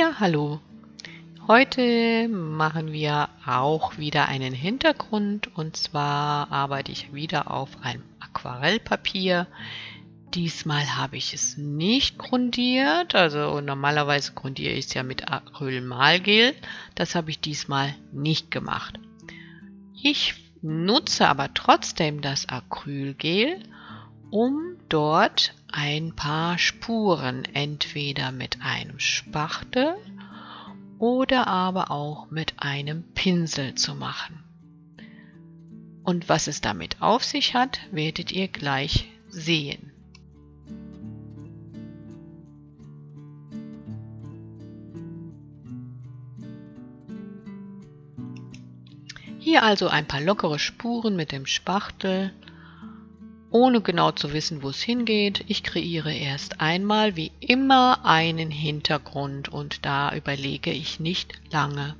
Ja, hallo. Heute machen wir auch wieder einen Hintergrund und zwar arbeite ich wieder auf einem Aquarellpapier. Diesmal habe ich es nicht grundiert, also normalerweise grundiere ich es ja mit Acrylmalgel. Das habe ich diesmal nicht gemacht. Ich nutze aber trotzdem das Acrylgel, um dort ein paar Spuren entweder mit einem Spachtel oder aber auch mit einem Pinsel zu machen. Und was es damit auf sich hat, werdet ihr gleich sehen. Hier also ein paar lockere Spuren mit dem Spachtel, ohne genau zu wissen, wo es hingeht. Ich kreiere erst einmal wie immer einen Hintergrund und da überlege ich nicht lange.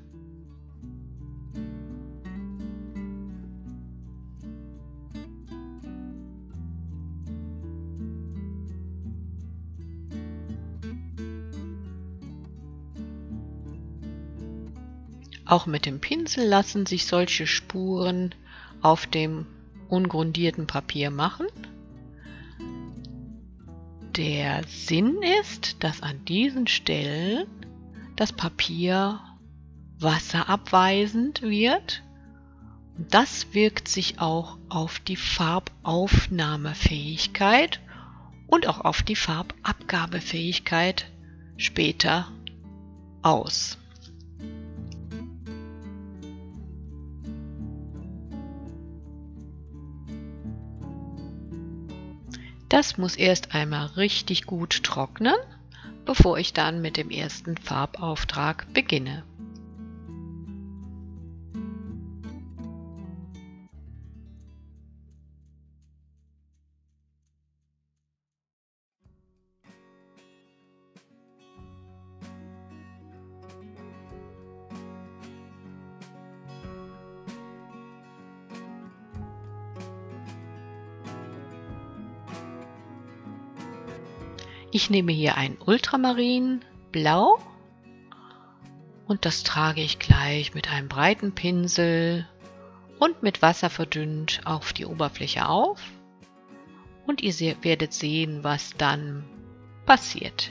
Auch mit dem Pinsel lassen sich solche Spuren auf dem ungrundierten Papier machen. Der Sinn ist, dass an diesen Stellen das Papier wasserabweisend wird. Und das wirkt sich auch auf die Farbaufnahmefähigkeit und auch auf die Farbabgabefähigkeit später aus. Das muss erst einmal richtig gut trocknen, bevor ich dann mit dem ersten Farbauftrag beginne. Ich nehme hier ein Ultramarinblau und das trage ich gleich mit einem breiten Pinsel und mit Wasser verdünnt auf die Oberfläche auf und ihr werdet sehen, was dann passiert.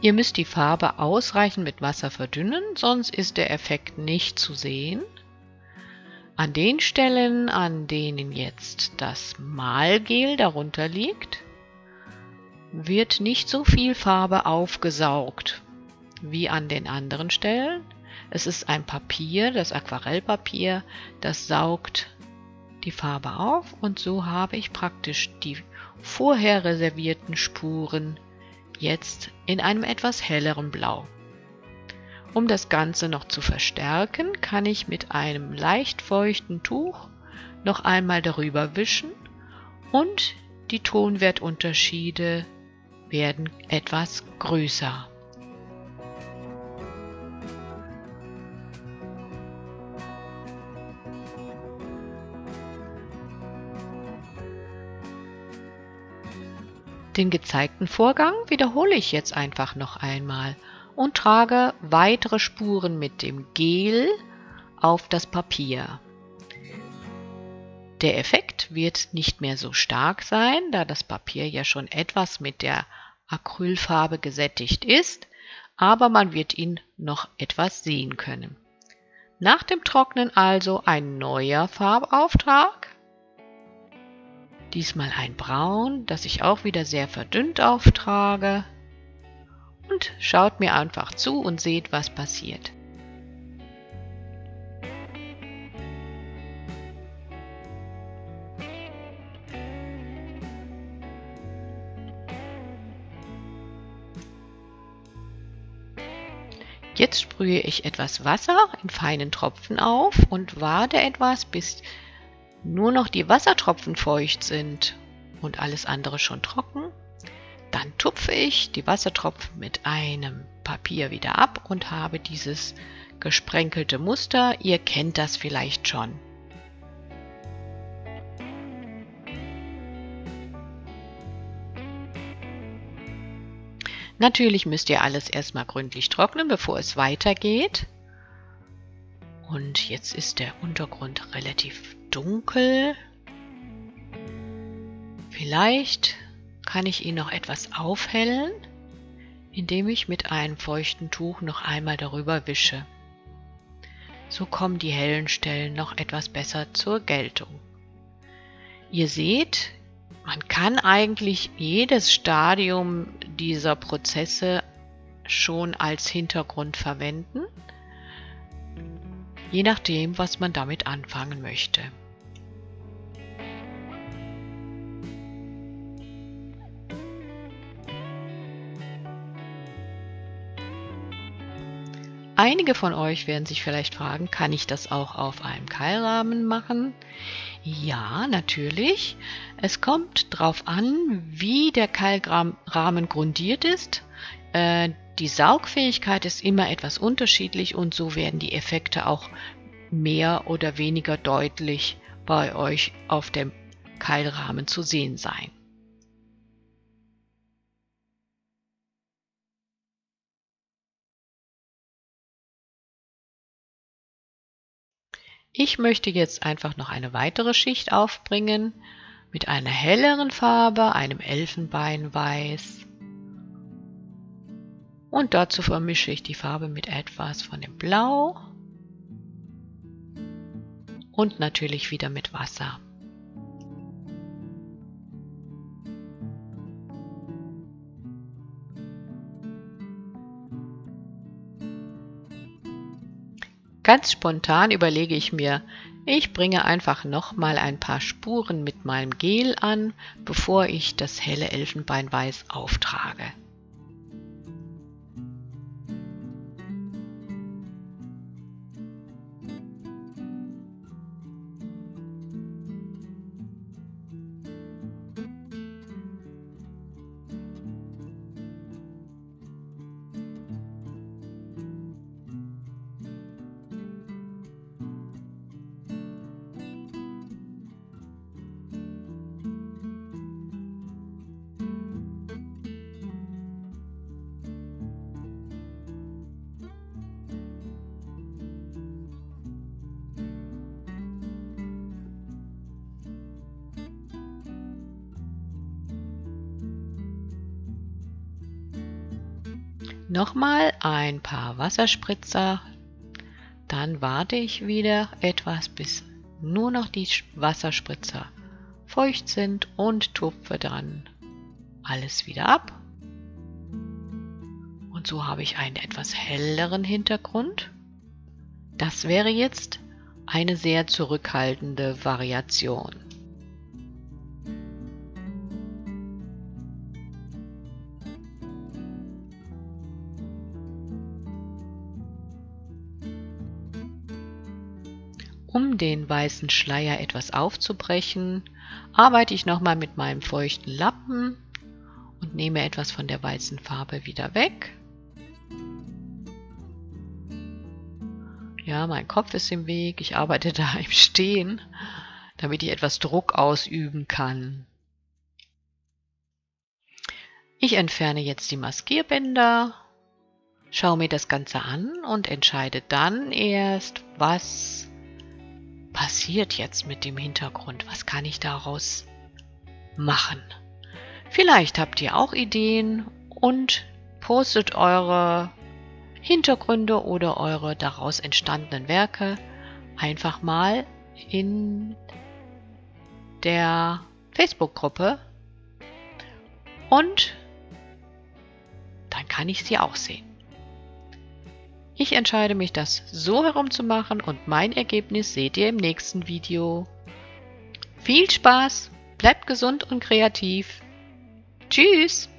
Ihr müsst die Farbe ausreichend mit Wasser verdünnen, sonst ist der Effekt nicht zu sehen. An den Stellen, an denen jetzt das Malgel darunter liegt, wird nicht so viel Farbe aufgesaugt wie an den anderen Stellen. Es ist ein Papier, das Aquarellpapier, das saugt die Farbe auf und so habe ich praktisch die vorher reservierten Spuren jetzt in einem etwas helleren Blau. Um das Ganze noch zu verstärken, kann ich mit einem leicht feuchten Tuch noch einmal darüber wischen und die Tonwertunterschiede werden etwas größer. Den gezeigten Vorgang wiederhole ich jetzt einfach noch einmal und trage weitere Spuren mit dem Gel auf das Papier. Der Effekt wird nicht mehr so stark sein, da das Papier ja schon etwas mit der Acrylfarbe gesättigt ist, aber man wird ihn noch etwas sehen können. Nach dem Trocknen also ein neuer Farbauftrag. Diesmal ein Braun, das ich auch wieder sehr verdünnt auftrage. Und schaut mir einfach zu und seht, was passiert. Jetzt sprühe ich etwas Wasser in feinen Tropfen auf und warte etwas, bis nur noch die Wassertropfen feucht sind und alles andere schon trocken, dann tupfe ich die Wassertropfen mit einem Papier wieder ab und habe dieses gesprenkelte Muster. Ihr kennt das vielleicht schon. Natürlich müsst ihr alles erstmal gründlich trocknen, bevor es weitergeht. Und jetzt ist der Untergrund relativ dunkel. Vielleicht kann ich ihn noch etwas aufhellen, indem ich mit einem feuchten Tuch noch einmal darüber wische. So kommen die hellen Stellen noch etwas besser zur Geltung. Ihr seht, man kann eigentlich jedes Stadium dieser Prozesse schon als Hintergrund verwenden, je nachdem, was man damit anfangen möchte. Einige von euch werden sich vielleicht fragen, kann ich das auch auf einem Keilrahmen machen? Ja, natürlich. Es kommt darauf an, wie der Keilrahmen grundiert ist. Die Saugfähigkeit ist immer etwas unterschiedlich und so werden die Effekte auch mehr oder weniger deutlich bei euch auf dem Keilrahmen zu sehen sein. Ich möchte jetzt einfach noch eine weitere Schicht aufbringen mit einer helleren Farbe, einem Elfenbeinweiß. Und dazu vermische ich die Farbe mit etwas von dem Blau und natürlich wieder mit Wasser. Ganz spontan überlege ich mir, ich bringe einfach nochmal ein paar Spuren mit meinem Gel an, bevor ich das helle Elfenbeinweiß auftrage. Nochmal ein paar Wasserspritzer, dann warte ich wieder etwas, bis nur noch die Wasserspritzer feucht sind und tupfe dann alles wieder ab. Und so habe ich einen etwas helleren Hintergrund. Das wäre jetzt eine sehr zurückhaltende Variation. Um den weißen Schleier etwas aufzubrechen, arbeite ich nochmal mit meinem feuchten Lappen und nehme etwas von der weißen Farbe wieder weg. Ja, mein Kopf ist im Weg, ich arbeite da im Stehen, damit ich etwas Druck ausüben kann. Ich entferne jetzt die Maskierbänder, schaue mir das Ganze an und entscheide dann erst, was passiert jetzt mit dem Hintergrund? Was kann ich daraus machen? Vielleicht habt ihr auch Ideen und postet eure Hintergründe oder eure daraus entstandenen Werke einfach mal in der Facebook-Gruppe und dann kann ich sie auch sehen. Ich entscheide mich, das so herum zu machen und mein Ergebnis seht ihr im nächsten Video. Viel Spaß, bleibt gesund und kreativ. Tschüss!